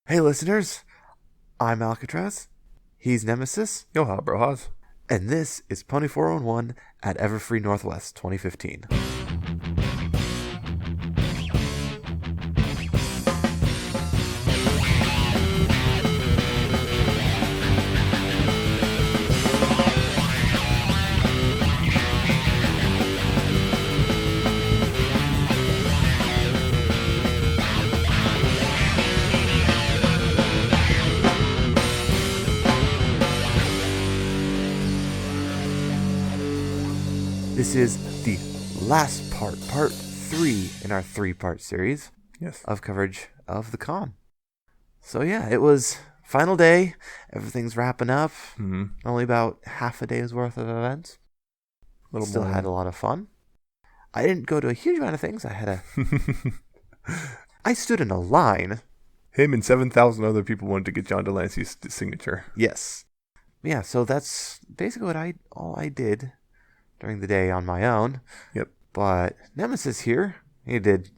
Hey listeners, I'm Alcatraz, he's Nemesis, Yo, ha, bro, Haas. and this is Pony 411 at Everfree Northwest 2015. This is the last part 3 in our 3-part series Yes. of coverage of the con. So yeah, it was final day, everything's wrapping up, only about half a day's worth of events. Still had a lot of fun. I didn't go to a huge amount of things. I stood in a line. Him and 7,000 other people wanted to get John Delancey's signature. Yes. Yeah, so that's basically all I did during the day on my own. Yep. But Nemesis here, he did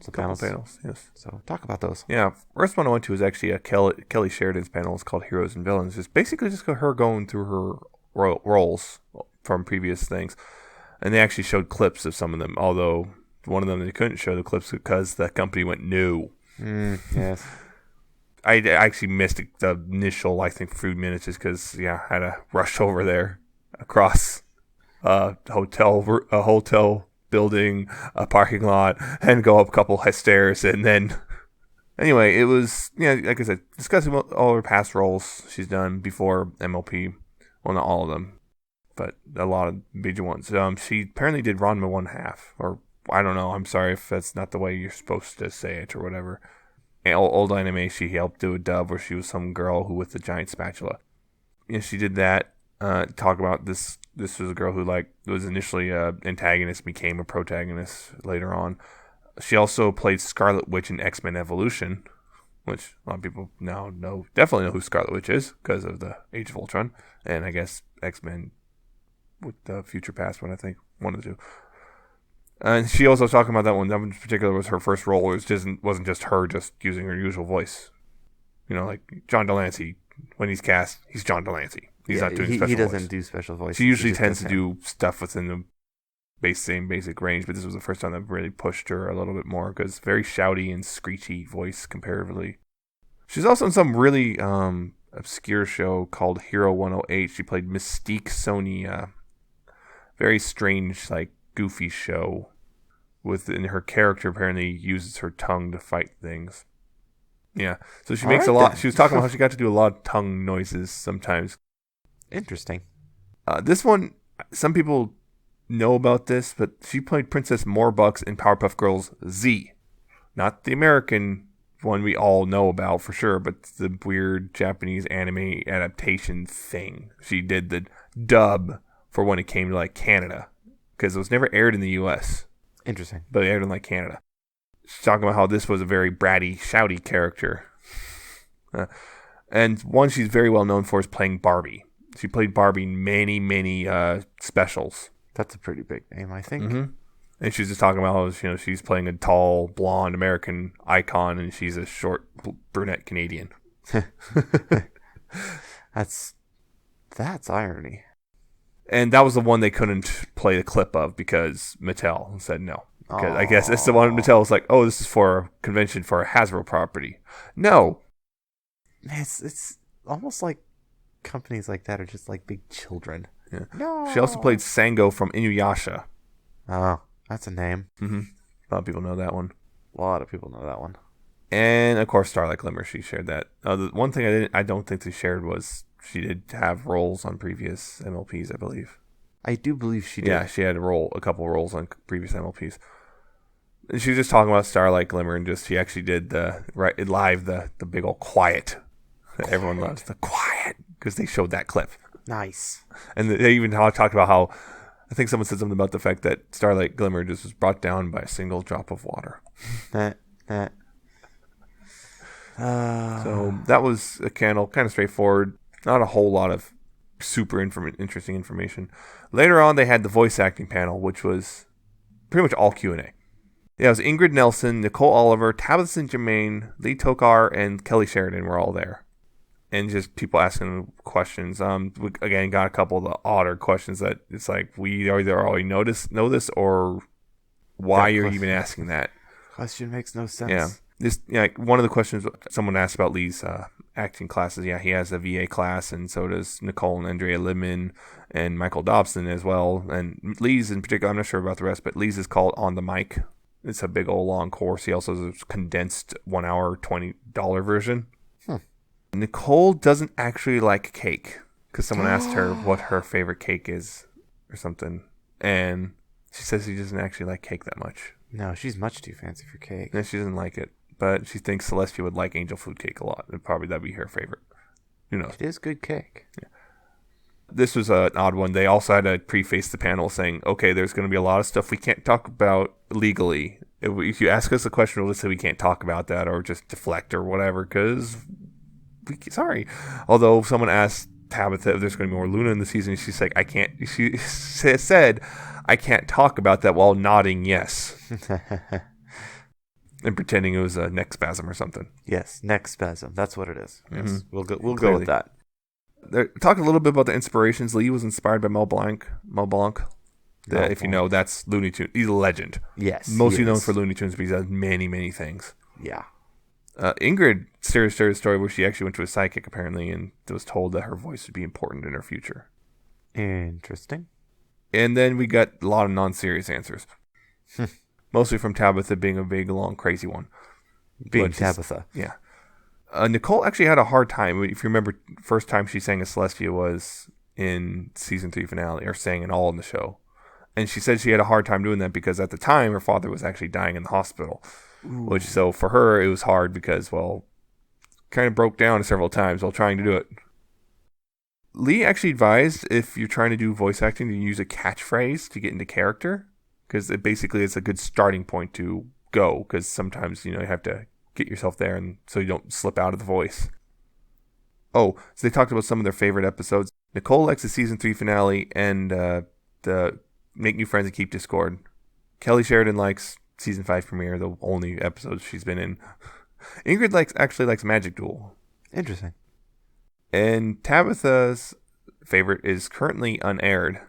some Panels, yes. So talk about those. Yeah, first one I went to was actually a Kelly Sheridan's panel. It's called Heroes and Villains. It's basically just her going through her roles from previous things. And they actually showed clips of some of them, although one of them they couldn't show the clips because the company went new. Yes. I actually missed the initial, I think, few minutes just because, I had to rush over there across a hotel building, a parking lot, and go up a couple of stairs. And then, anyway, it was, like I said, discussing all her past roles she's done before MLP. Well, not all of them, but a lot of major ones. She apparently did Ranma 1/2, or I don't know. I'm sorry if that's not the way you're supposed to say it or whatever. Old anime, she helped do a dub where she was some girl who with a giant spatula. She did that. Talk about this. This was a girl who was initially an antagonist, became a protagonist later on. She also played Scarlet Witch in X-Men Evolution, which a lot of people now definitely know who Scarlet Witch is because of the Age of Ultron, and I guess X-Men with the Future Past one, I think, one of the two. And she also was talking about that one. That one in particular was her first role. It wasn't just her just using her usual voice. Like John Delancey, when he's cast, he's John Delancey. He's not doing special voice. He doesn't do special voice. She usually tends to do stuff within the same basic range, but this was the first time that really pushed her a little bit more because very shouty and screechy voice comparatively. She's also in some really obscure show called Hero 108. She played Mystique Sonia. Very strange, goofy show and her character apparently uses her tongue to fight things. Yeah, so she makes a lot. She was talking about how she got to do a lot of tongue noises sometimes. Interesting. This one, some people know about this, but she played Princess Morbucks in Powerpuff Girls Z. Not the American one we all know about for sure, but the weird Japanese anime adaptation thing. She did the dub for when it came to Canada, because it was never aired in the U.S. Interesting. But it aired in Canada. She's talking about how this was a very bratty, shouty character. And one she's very well known for is playing Barbie. She played Barbie in many, many specials. That's a pretty big name, I think. Mm-hmm. And she's just talking about how she's playing a tall, blonde American icon, and she's a short, brunette Canadian. That's irony. And that was the one they couldn't play the clip of because Mattel said no. Because I guess it's the one Mattel was like, oh, this is for a convention for a Hasbro property. No. It's almost like companies like that are just like big children. Yeah. No. She also played Sango from Inuyasha. Oh, that's a name. Mm-hmm. A lot of people know that one. A lot of people know that one. And of course, Starlight Glimmer. She shared that. The one thing I don't think they shared was she did have roles on previous MLPs, I believe. I do believe she did. Yeah, she had a couple roles on previous MLPs. And she was just talking about Starlight Glimmer, and she actually did the big old quiet that everyone loves, the quiet, because they showed that clip. Nice. And they even talked about how, I think someone said something about the fact that Starlight Glimmer just was brought down by a single drop of water. So that was a kind of straightforward. Not a whole lot of super interesting information. Later on, they had the voice acting panel, which was pretty much all Q&A. Yeah, it was Ingrid Nelson, Nicole Oliver, Tabitha St. Germain, Lee Tokar, and Kelly Sheridan were all there. And just people asking questions. We, again, got a couple of the odder questions that it's like, we either already know this, or why you're even asking that. Question makes no sense. Yeah. Like one of the questions someone asked about Lee's acting classes. Yeah, he has a VA class, and so does Nicole and Andrea Libman and Michael Dobson as well. And Lee's in particular, I'm not sure about the rest, but Lee's is called On the Mic. It's a big old long course. He also has a condensed 1 hour, $20 version. Nicole doesn't actually like cake because someone asked her what her favorite cake is or something. And she says she doesn't actually like cake that much. No, she's much too fancy for cake. No, she doesn't like it. But she thinks Celestia would like angel food cake a lot. And probably that'd be her favorite. Who knows? It is good cake. Yeah. This was an odd one. They also had to preface the panel saying, okay, there's going to be a lot of stuff we can't talk about legally. If you ask us a question, we'll just say we can't talk about that or just deflect or whatever because... sorry. Although someone asked Tabitha if there's going to be more Luna in the season, she's like, I can't. She said, I can't talk about that while nodding yes. And pretending it was a neck spasm or something. Yes, neck spasm. That's what it is. Yes, mm-hmm. We'll go with that. They're talking a little bit about the inspirations. Lee was inspired by Mel Blanc. If you know, that's Looney Tunes. He's a legend. Yes. Mostly known for Looney Tunes, but he does many, many things. Yeah. Ingrid shared a story where she actually went to a psychic, apparently, and was told that her voice would be important in her future. Interesting. And then we got a lot of non-serious answers. Mostly from Tabitha being a big, long, crazy one. Being Tabitha. Yeah. Nicole actually had a hard time. If you remember, first time she sang as Celestia was in season 3 finale, or sang it all in the show. And she said she had a hard time doing that because at the time her father was actually dying in the hospital. Ooh. So for her, it was hard because, well, kind of broke down several times while trying to do it. Lee actually advised if you're trying to do voice acting to use a catchphrase to get into character because it's a good starting point to go because sometimes, you have to get yourself there and so you don't slip out of the voice. Oh, so they talked about some of their favorite episodes. Nicole likes the season 3 finale and the Make New Friends and Keep Discord. Kelly Sheridan likes season 5 premiere, the only episodes she's been in. Ingrid actually likes Magic Duel. Interesting. And Tabitha's favorite is currently unaired.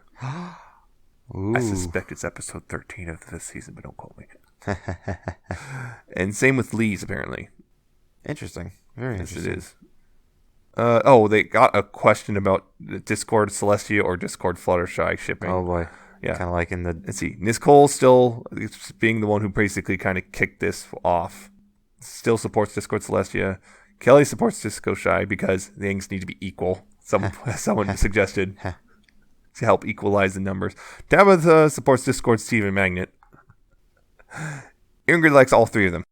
Ooh. I suspect it's episode 13 of this season, but don't quote me. And same with Lee's, apparently. Interesting. Very interesting. Yes, it is. They got a question about Discord Celestia or Discord Fluttershy shipping. Oh, boy. Yeah. Kind of like in the... Let's see. Nicole still being the one who basically kind of kicked this off. Still supports Discord Celestia. Kelly supports Disco Shy because things need to be equal. Someone suggested to help equalize the numbers. Tabitha supports Discord Steven Magnet. Ingrid likes all three of them.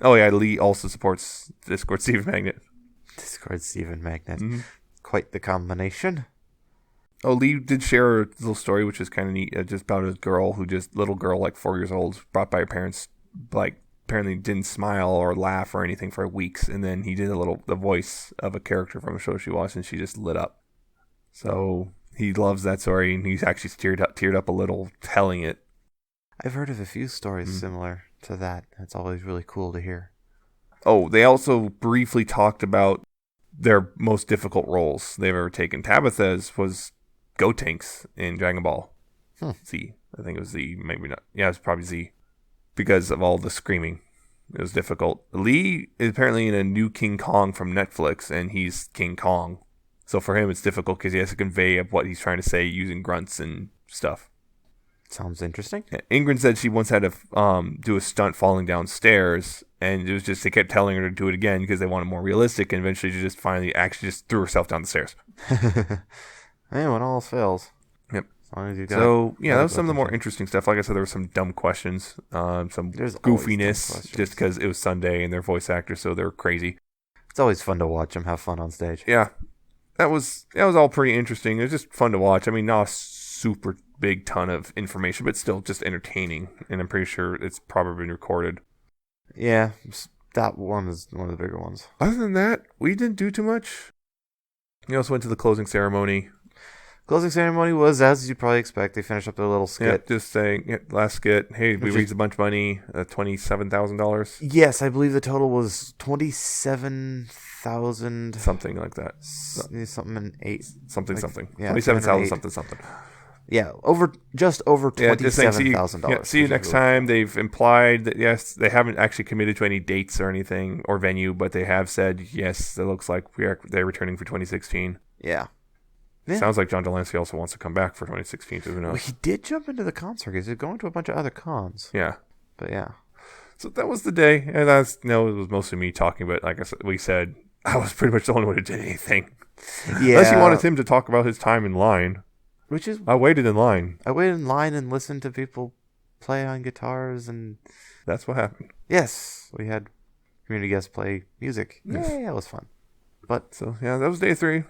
Oh yeah, Lee also supports Discord Steven Magnet. Discord Steven Magnet. Mm-hmm. Quite the combination. Oh, Lee did share a little story, which is kind of neat, just about a little girl, like 4 years old, brought by her parents, apparently didn't smile or laugh or anything for weeks, and then he did the voice of a character from a show she watched, and she just lit up. So he loves that story, and he's actually teared up a little telling it. I've heard of a few stories similar to that. It's always really cool to hear. Oh, they also briefly talked about their most difficult roles they've ever taken. Tabitha's was Gotenks in Dragon Ball Z. I think it was Z, maybe not. Yeah, it was probably Z. Because of all the screaming. It was difficult. Lee is apparently in a new King Kong from Netflix, and he's King Kong. So for him, it's difficult because he has to convey what he's trying to say using grunts and stuff. Sounds interesting. Yeah, Ingrid said she once had to do a stunt falling downstairs, and it was just they kept telling her to do it again because they wanted more realistic, and eventually she just finally actually just threw herself down the stairs. Hey, when all fails. Yep. As long as you got that was some of the more interesting stuff. Like I said, there were some dumb questions, some goofiness, just because it was Sunday and they're voice actors, so they're crazy. It's always fun to watch them have fun on stage. Yeah, that was all pretty interesting. It was just fun to watch. I mean, not a super big ton of information, but still just entertaining. And I'm pretty sure it's probably been recorded. Yeah, that one is one of the bigger ones. Other than that, we didn't do too much. We also went to the closing ceremony. Closing ceremony was, as you'd probably expect, they finished up their little skit. Yeah, just saying, last skit, hey, we raised a bunch of money, $27,000. Yes, I believe the total was 27,000. Something like that. Something in 8. Something. Yeah, 27,000 something. Yeah, just over $27,000. See you next time. They've implied that, yes, they haven't actually committed to any dates or anything or venue, but they have said, yes, it looks like they're returning for 2016. Yeah. Sounds like John Delancey also wants to come back for 2016, so who knows? Well, he did jump into the con circuit. He's going to a bunch of other cons. Yeah. But yeah. So that was the day, and it was mostly me talking, but like we said, I was pretty much the only one who did anything. Yeah. Unless you wanted him to talk about his time in line. I waited in line. I waited in line and listened to people play on guitars, and that's what happened. Yes, we had community guests play music. Yes. Yeah, it was fun. But so yeah, that was day 3.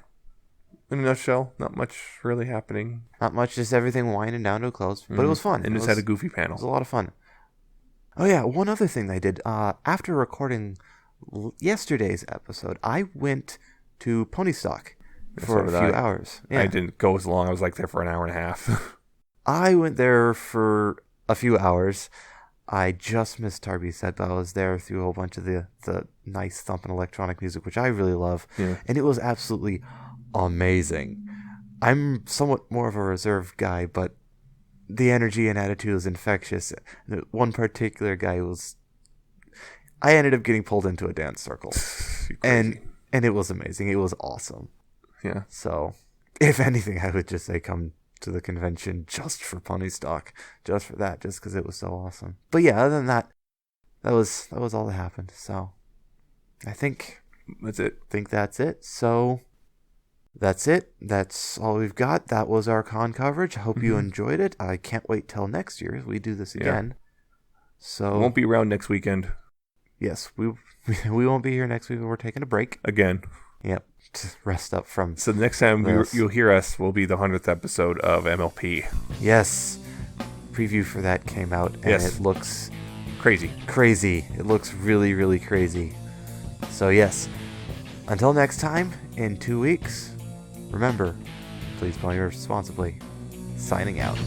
In a nutshell, not much really happening. Not much, just everything winding down to a close. But it was fun. And just had a goofy panel. It was a lot of fun. Oh yeah, one other thing they did. After recording yesterday's episode, I went to Pony Stock for a few hours. Yeah. I didn't go as long. I was like there for an hour and a half. I went there for a few hours. I just missed Tarby's set, but I was there through a whole bunch of the nice thumping electronic music, which I really love. Yeah. And it was absolutely amazing. I'm somewhat more of a reserved guy, but the energy and attitude was infectious. One particular guy I ended up getting pulled into a dance circle. and it was amazing. It was awesome. Yeah. So, if anything, I would just say come to the convention just for Pony Stock, just for that, just because it was so awesome. But yeah, other than that, that was all that happened. So, I think that's it. So, that's it. That's all we've got. That was our con coverage. I hope you enjoyed it. I can't wait till next year as we do this again. So, it won't be around next weekend. Yes, we won't be here next week. We're taking a break again. Yep. To rest up from. So the next time you'll hear us will be the 100th episode of MLP. Yes. Preview for that came out, and it looks crazy. It looks really, really crazy. So yes, until next time, in 2 weeks, remember, please play responsibly. Signing out.